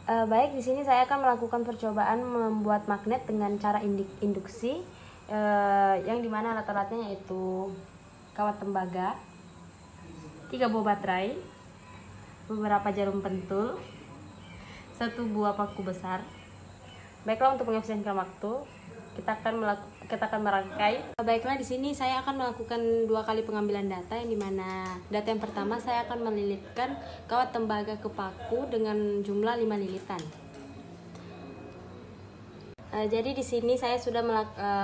Baik, di sini saya akan melakukan percobaan membuat magnet dengan cara induksi, yang dimana alat-alatnya yaitu kawat tembaga, 3 buah baterai, beberapa jarum pentul, 1 buah paku besar. Baiklah, untuk mengefisienkan waktu, kita akan merangkai. Baiklah, di sini saya akan melakukan 2 kali pengambilan data, yang dimana data yang pertama saya akan melilitkan kawat tembaga ke paku dengan jumlah 5 lilitan. Jadi di sini saya sudah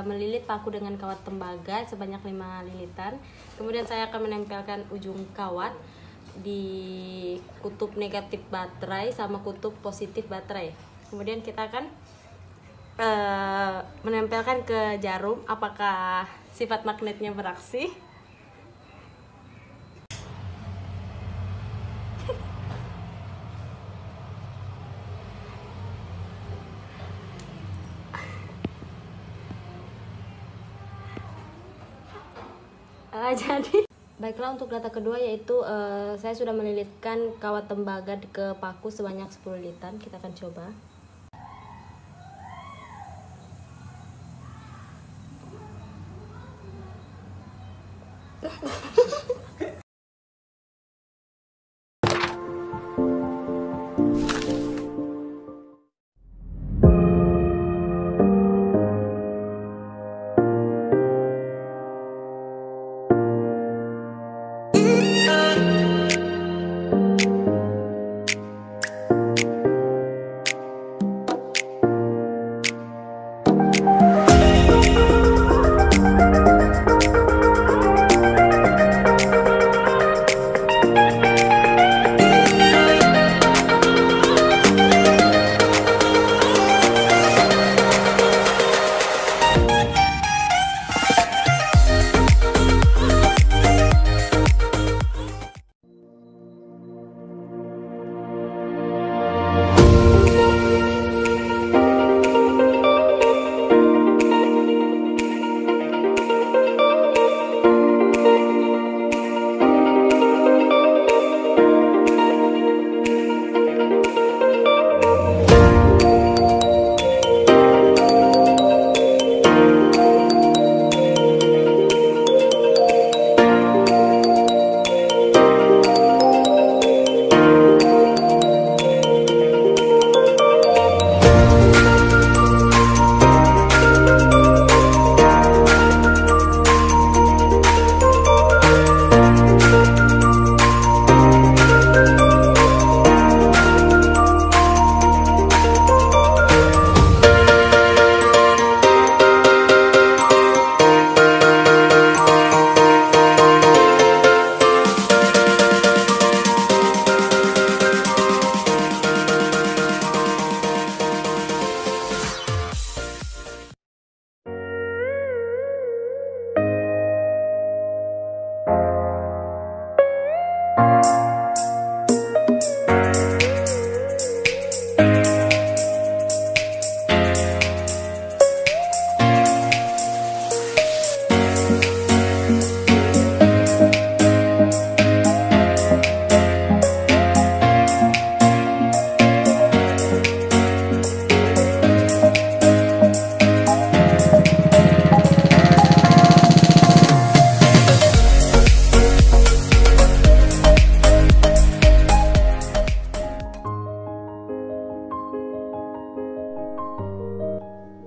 melilit paku dengan kawat tembaga sebanyak 5 lilitan. Kemudian saya akan menempelkan ujung kawat di kutub negatif baterai sama kutub positif baterai. Kemudian kita akan menempelkan ke jarum apakah sifat magnetnya beraksi. Jadi baiklah, untuk data kedua yaitu saya sudah melilitkan kawat tembaga ke paku sebanyak 10 lilitan. Kita akan coba.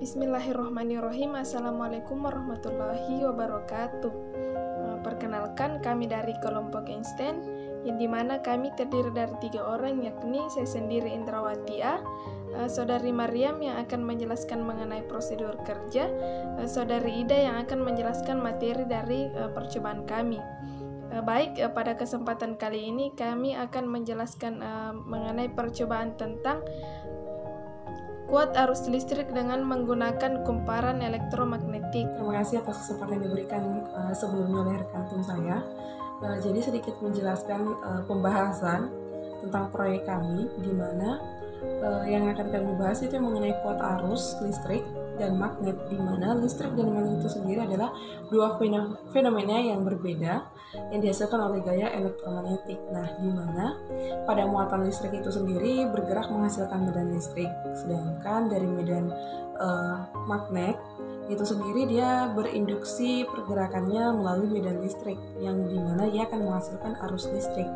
Bismillahirrohmanirrohim. Assalamualaikum warahmatullahi wabarakatuh. Perkenalkan, kami dari kelompok Einstein, yang dimana kami terdiri dari 3 orang, yakni saya sendiri Indrawati A, saudari Maryam yang akan menjelaskan mengenai prosedur kerja, saudari Ida yang akan menjelaskan materi dari percobaan kami. Baik, pada kesempatan kali ini kami akan menjelaskan mengenai percobaan tentang kuat arus listrik dengan menggunakan kumparan elektromagnetik. Terima kasih atas kesempatan yang diberikan sebelumnya oleh rekan tim saya. Jadi sedikit menjelaskan pembahasan tentang proyek kami, di mana yang akan kami bahas itu mengenai kuat arus listrik dan magnet, di mana listrik dan magnet itu sendiri adalah dua fenomena yang berbeda yang dihasilkan oleh gaya elektromagnetik. Nah, di mana pada muatan listrik itu sendiri bergerak menghasilkan medan listrik, sedangkan dari medan magnet itu sendiri dia berinduksi pergerakannya melalui medan listrik, yang dimana ia akan menghasilkan arus listrik.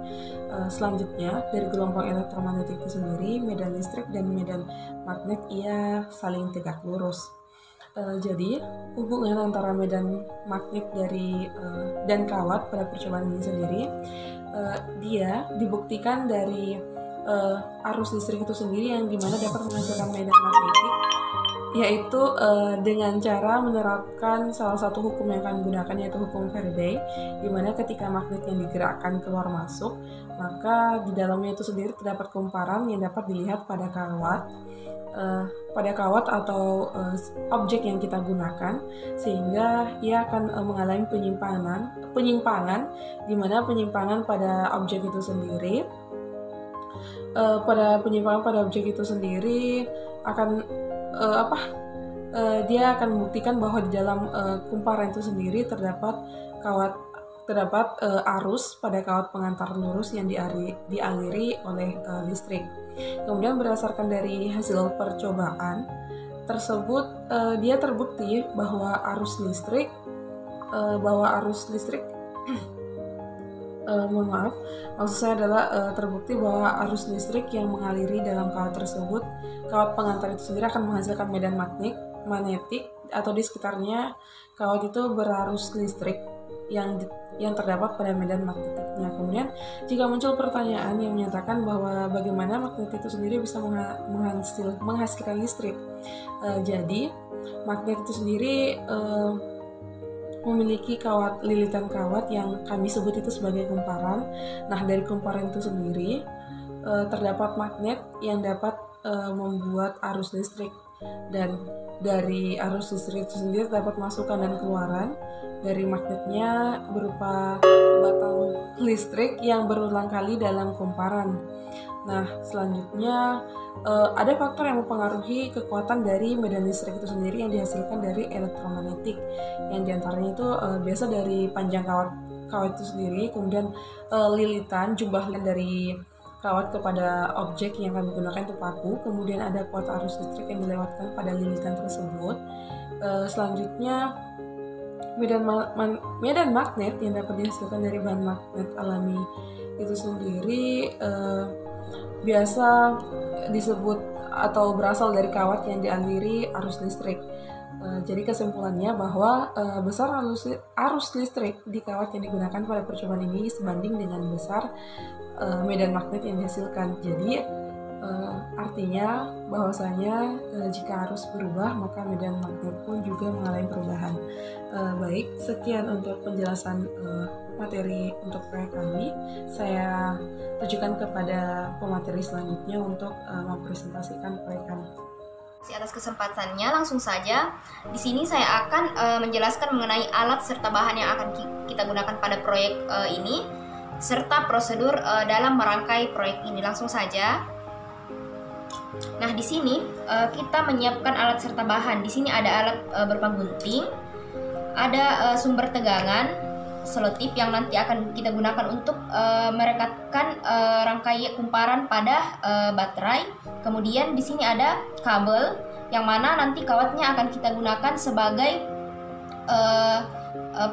Selanjutnya dari gelombang elektromagnetik itu sendiri, medan listrik dan medan magnet ia saling tegak lurus. Jadi hubungan antara medan magnet dan kawat pada percobaan ini sendiri, dia dibuktikan dari arus listrik itu sendiri, yang dimana dapat menghasilkan medan magnetik, yaitu dengan cara menerapkan salah satu hukum yang akan digunakan, yaitu hukum Faraday, di mana ketika magnet yang digerakkan keluar masuk, maka di dalamnya itu sendiri terdapat kumparan yang dapat dilihat pada kawat atau objek yang kita gunakan, sehingga ia akan mengalami penyimpangan, di mana penyimpangan pada objek itu sendiri akan dia akan membuktikan bahwa di dalam kumparan itu sendiri terdapat arus pada kawat pengantar lurus yang dialiri oleh listrik. Kemudian berdasarkan dari hasil percobaan tersebut, dia terbukti bahwa arus listrik maksud saya adalah terbukti bahwa arus listrik yang mengaliri dalam kawat tersebut, kawat pengantar itu sendiri akan menghasilkan medan magnetik, atau di sekitarnya kawat itu berarus listrik yang terdapat pada medan magnetiknya. Kemudian jika muncul pertanyaan yang menyatakan bahwa bagaimana magnet itu sendiri bisa menghasilkan listrik, jadi magnet itu sendiri memiliki lilitan kawat yang kami sebut itu sebagai kumparan. Nah, dari kumparan itu sendiri terdapat magnet yang dapat membuat arus listrik, dan dari arus listrik itu sendiri terdapat masukan dan keluaran dari magnetnya berupa batang listrik yang berulang kali dalam kumparan. Nah, selanjutnya ada faktor yang mempengaruhi kekuatan dari medan listrik itu sendiri yang dihasilkan dari elektromagnetik, yang diantaranya itu biasa dari panjang kawat itu sendiri, kemudian lilitan jumlah dari kawat kepada objek yang kami gunakan itu paku, kemudian ada kuat arus listrik yang dilewatkan pada lilitan tersebut. Selanjutnya medan magnet yang dapat dihasilkan dari bahan magnet alami itu sendiri biasa disebut atau berasal dari kawat yang dialiri arus listrik. Jadi kesimpulannya bahwa besar arus listrik di kawat yang digunakan pada percobaan ini sebanding dengan besar medan magnet yang dihasilkan. Jadi artinya bahwasanya jika arus berubah, maka medan magnet pun juga mengalami perubahan. Baik, sekian untuk penjelasan materi untuk proyek kami. Saya tujukan kepada pemateri selanjutnya untuk mempresentasikan proyek kami. Atas kesempatannya, langsung saja di sini saya akan menjelaskan mengenai alat serta bahan yang akan kita gunakan pada proyek ini, serta prosedur dalam merangkai proyek ini. Langsung saja. Nah, di sini kita menyiapkan alat serta bahan. Di sini ada alat berupa gunting, ada sumber tegangan, selotip yang nanti akan kita gunakan untuk merekatkan rangkai kumparan pada baterai. Kemudian di sini ada kabel yang mana nanti kawatnya akan kita gunakan sebagai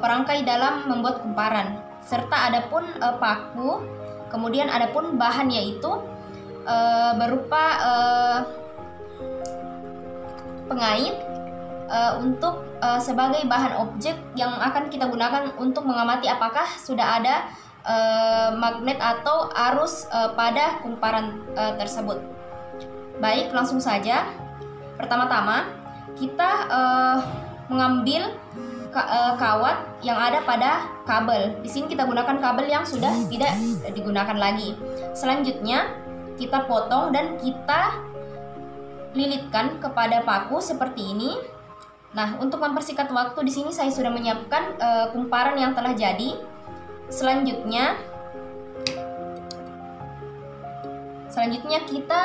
perangkai dalam membuat kumparan. Serta ada pun paku. Kemudian ada pun bahan, yaitu berupa pengait untuk sebagai bahan objek yang akan kita gunakan untuk mengamati apakah sudah ada magnet atau arus pada kumparan tersebut. Baik, langsung saja. Pertama-tama kita mengambil kawat yang ada pada kabel. Di sini kita gunakan kabel yang sudah tidak digunakan lagi. Selanjutnya kita potong dan kita lilitkan kepada paku seperti ini. Nah, untuk mempersingkat waktu, di sini saya sudah menyiapkan kumparan yang telah jadi. Selanjutnya kita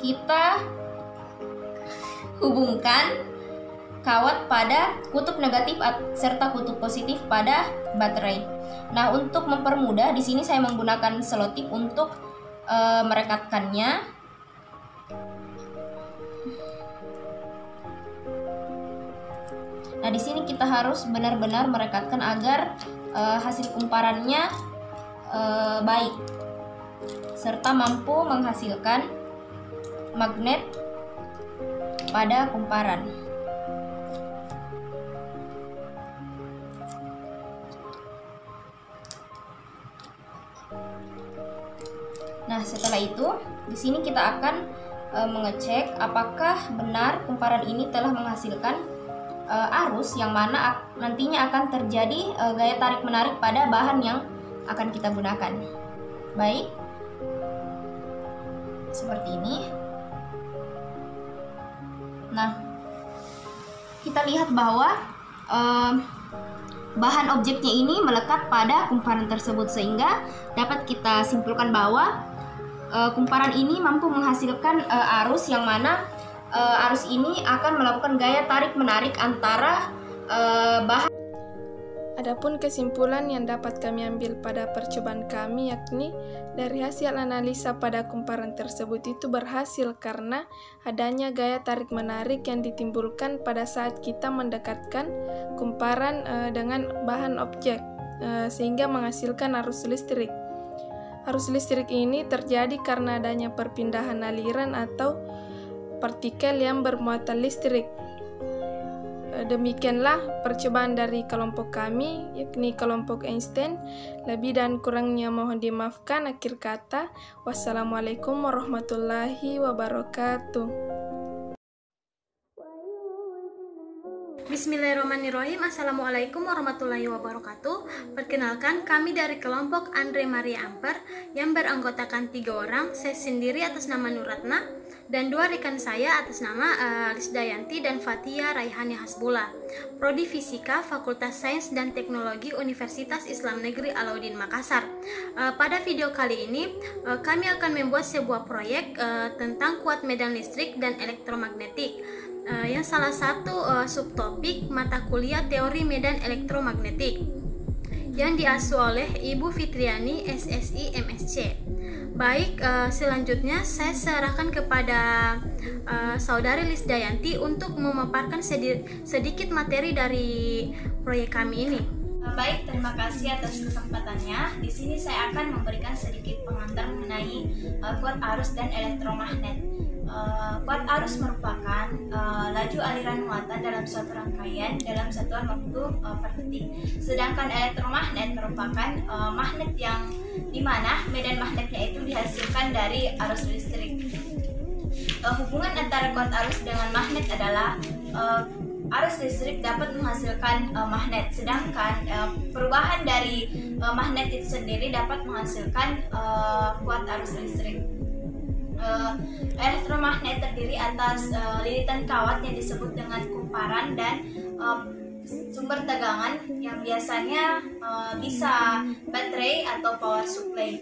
kita hubungkan kawat pada kutub negatif serta kutub positif pada baterai. Nah, untuk mempermudah, di sini saya menggunakan selotip untuk merekatkannya. Nah, di sini kita harus benar-benar merekatkan agar hasil kumparannya baik serta mampu menghasilkan magnet pada kumparan. Nah, setelah itu di sini kita akan mengecek apakah benar kumparan ini telah menghasilkan arus yang mana nantinya akan terjadi gaya tarik menarik pada bahan yang akan kita gunakan. Baik, seperti ini. Nah, kita lihat bahwa bahan objeknya ini melekat pada kumparan tersebut, sehingga dapat kita simpulkan bahwa kumparan ini mampu menghasilkan arus yang mana arus ini akan melakukan gaya tarik menarik antara bahan. Adapun kesimpulan yang dapat kami ambil pada percobaan kami, yakni dari hasil analisa pada kumparan tersebut itu berhasil karena adanya gaya tarik menarik yang ditimbulkan pada saat kita mendekatkan kumparan dengan bahan objek sehingga menghasilkan arus listrik. Arus listrik ini terjadi karena adanya perpindahan aliran atau partikel yang bermuatan listrik. Demikianlah percobaan dari kelompok kami, yakni kelompok Einstein. Lebih dan kurangnya mohon dimaafkan. Akhir kata, wassalamualaikum warahmatullahi wabarakatuh. Bismillahirrahmanirrahim. Assalamualaikum warahmatullahi wabarakatuh. Perkenalkan, kami dari kelompok Andre Maria Amper yang beranggotakan 3 orang, saya sendiri atas nama Nuratna dan 2 rekan saya atas nama Lisdayanti dan Fatia Raihani Hasbullah, Prodi Fisika Fakultas Sains dan Teknologi Universitas Islam Negeri Alauddin Makassar. Pada video kali ini kami akan membuat sebuah proyek tentang kuat medan listrik dan elektromagnetik, yang salah satu subtopik mata kuliah teori medan elektromagnetik yang diasuh oleh Ibu Fitriani SSI MSc. Baik, selanjutnya saya serahkan kepada Saudari Lisdayanti untuk memaparkan sedikit materi dari proyek kami ini. Baik, terima kasih atas kesempatannya. Di sini saya akan memberikan sedikit pengantar mengenai kuat arus dan elektromagnet. Kuat arus merupakan laju aliran muatan dalam suatu rangkaian dalam satuan waktu per detik. Sedangkan elektromagnet merupakan magnet yang dimana medan magnetnya itu dihasilkan dari arus listrik. Hubungan antara kuat arus dengan magnet adalah arus listrik dapat menghasilkan magnet, sedangkan perubahan dari magnet itu sendiri dapat menghasilkan kuat arus listrik. Elektromagnet terdiri atas lilitan kawat yang disebut dengan kumparan dan sumber tegangan yang biasanya bisa baterai atau power supply.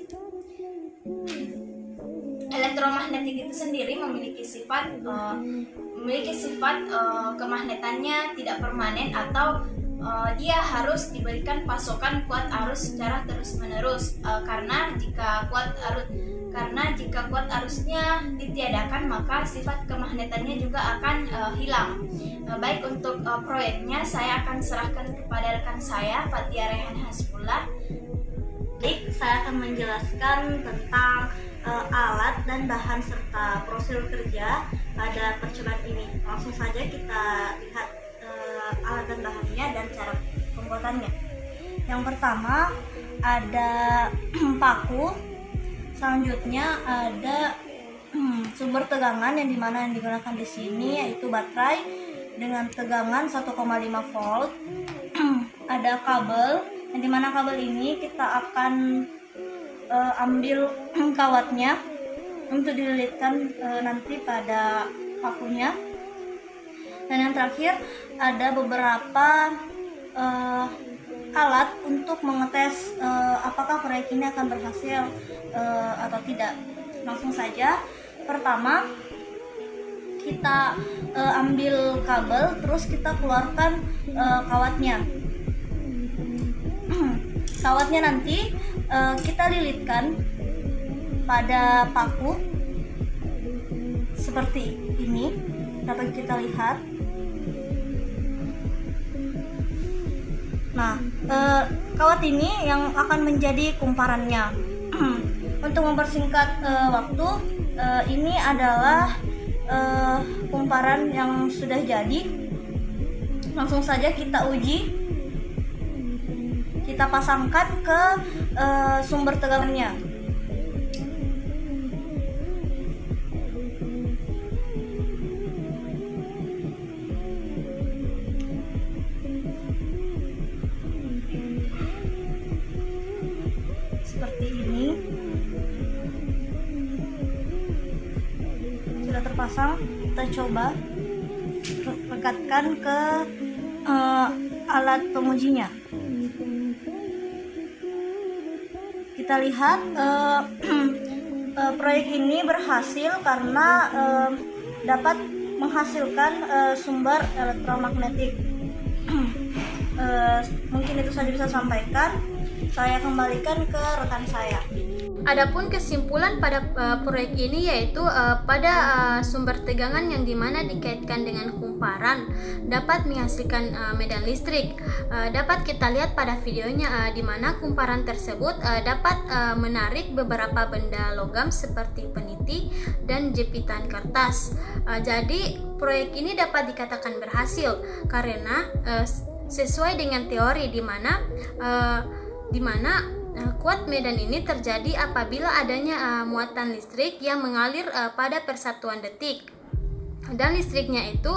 Elektromagnetik itu sendiri memiliki sifat kemagnetannya tidak permanen atau dia harus diberikan pasokan kuat arus secara terus-menerus karena jika kuat arusnya ditiadakan maka sifat kemagnetannya juga akan hilang. Baik, untuk proyeknya saya akan serahkan kepada rekan saya Fatia Raihani Hasbullah. Baik, saya akan menjelaskan tentang alat dan bahan serta prosedur kerja pada percobaan ini. Langsung saja kita lihat alat dan bahannya dan cara pembuatannya. Yang pertama ada paku, selanjutnya ada sumber tegangan yang digunakan di sini yaitu baterai dengan tegangan 1,5 volt. Ada kabel yang dimana kabel ini kita akan ambil kawatnya untuk dililitkan nanti pada pakunya. Dan yang terakhir ada beberapa alat untuk mengetes apakah proyek ini akan berhasil atau tidak. Langsung saja. Pertama, kita ambil kabel, terus kita keluarkan kawatnya. Kawatnya nanti kita lilitkan pada paku seperti ini, dapat kita lihat. Nah, kawat ini yang akan menjadi kumparannya. Untuk mempersingkat waktu, ini adalah kumparan yang sudah jadi. Langsung saja kita uji. Kita pasangkan ke sumber tegangannya. Seperti ini. Sudah terpasang, kita coba rekatkan ke alat pengujinya. Kita lihat proyek ini berhasil karena dapat menghasilkan sumber elektromagnetik. Mungkin itu saja bisa sampaikan. Saya kembalikan ke rekan saya. Adapun kesimpulan pada proyek ini yaitu pada sumber tegangan yang dimana dikaitkan dengan kumparan dapat menghasilkan medan listrik. Dapat kita lihat pada videonya di mana kumparan tersebut dapat menarik beberapa benda logam seperti peniti dan jepitan kertas. Jadi proyek ini dapat dikatakan berhasil karena sesuai dengan teori di mana kuat medan ini terjadi apabila adanya muatan listrik yang mengalir pada persatuan detik, dan listriknya itu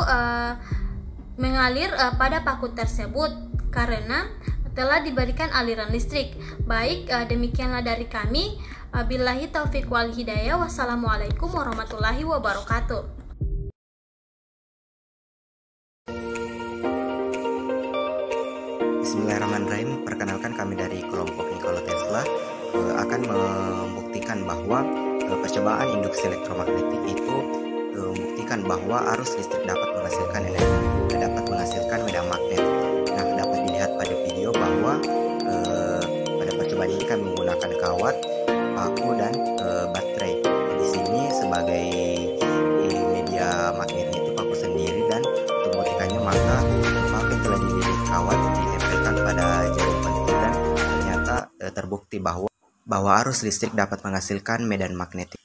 mengalir pada paku tersebut karena telah diberikan aliran listrik. Baik, demikianlah dari kami. Billahi taufiq wal hidayah. Wassalamualaikum warahmatullahi wabarakatuh. Bismillahirrahmanirrahim. Perkenalkan, kami dari kelompok Nikola Tesla akan membuktikan bahwa percobaan induksi elektromagnetik itu membuktikan bahwa arus listrik dapat menghasilkan energi dan dapat menghasilkan medan magnet. Nah, dapat dilihat pada video bahwa pada percobaan ini kami menggunakan kawat, paku, dan baterai. Di sini sebagai media magnetnya itu paku sendiri, dan untuk membuktikannya maka paku yang telah dililit kawat ditempelkan pada jarum pentul, dan ternyata terbukti bahwa arus listrik dapat menghasilkan medan magnetik.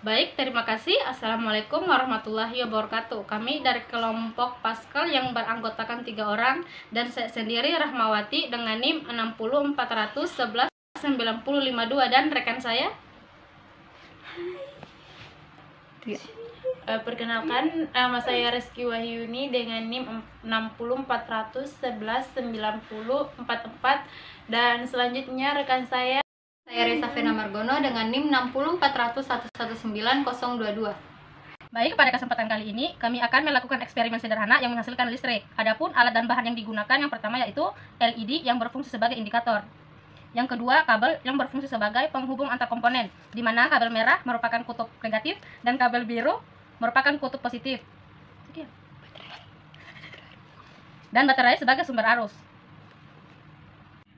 Baik, terima kasih. Assalamualaikum warahmatullahi wabarakatuh. Kami dari kelompok Pascal yang beranggotakan 3 orang, dan saya sendiri Rahmawati dengan NIM 604119052, dan rekan saya. Perkenalkan, nama saya Reski Wahyuni dengan NIM 604119044, dan selanjutnya rekan saya Reza Fena Margono dengan NIM 604111922. Baik, pada kesempatan kali ini kami akan melakukan eksperimen sederhana yang menghasilkan listrik. Adapun alat dan bahan yang digunakan, yang pertama yaitu LED yang berfungsi sebagai indikator. Yang kedua, kabel yang berfungsi sebagai penghubung antar komponen, di mana kabel merah merupakan kutub negatif dan kabel biru merupakan kutub positif. Dan baterai sebagai sumber arus.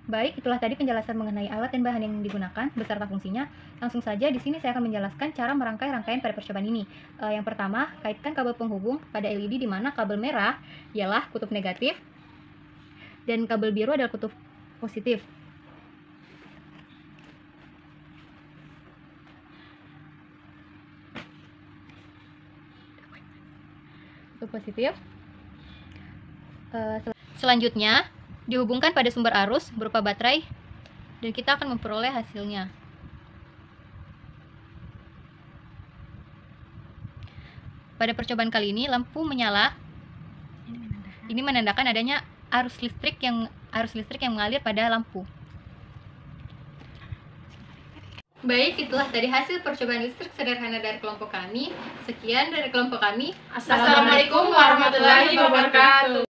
Baik, itulah tadi penjelasan mengenai alat dan bahan yang digunakan beserta fungsinya. Langsung saja di sini saya akan menjelaskan cara merangkai rangkaian pada percobaan ini. Yang pertama, kaitkan kabel penghubung pada LED di mana kabel merah ialah kutub negatif dan kabel biru adalah kutub positif. Kutub positif. Selanjutnya, dihubungkan pada sumber arus berupa baterai, dan kita akan memperoleh hasilnya. Pada percobaan kali ini lampu menyala. Ini menandakan adanya arus listrik yang mengalir pada lampu. Baik, itulah tadi hasil percobaan listrik sederhana dari kelompok kami. Sekian dari kelompok kami. Assalamualaikum warahmatullahi wabarakatuh.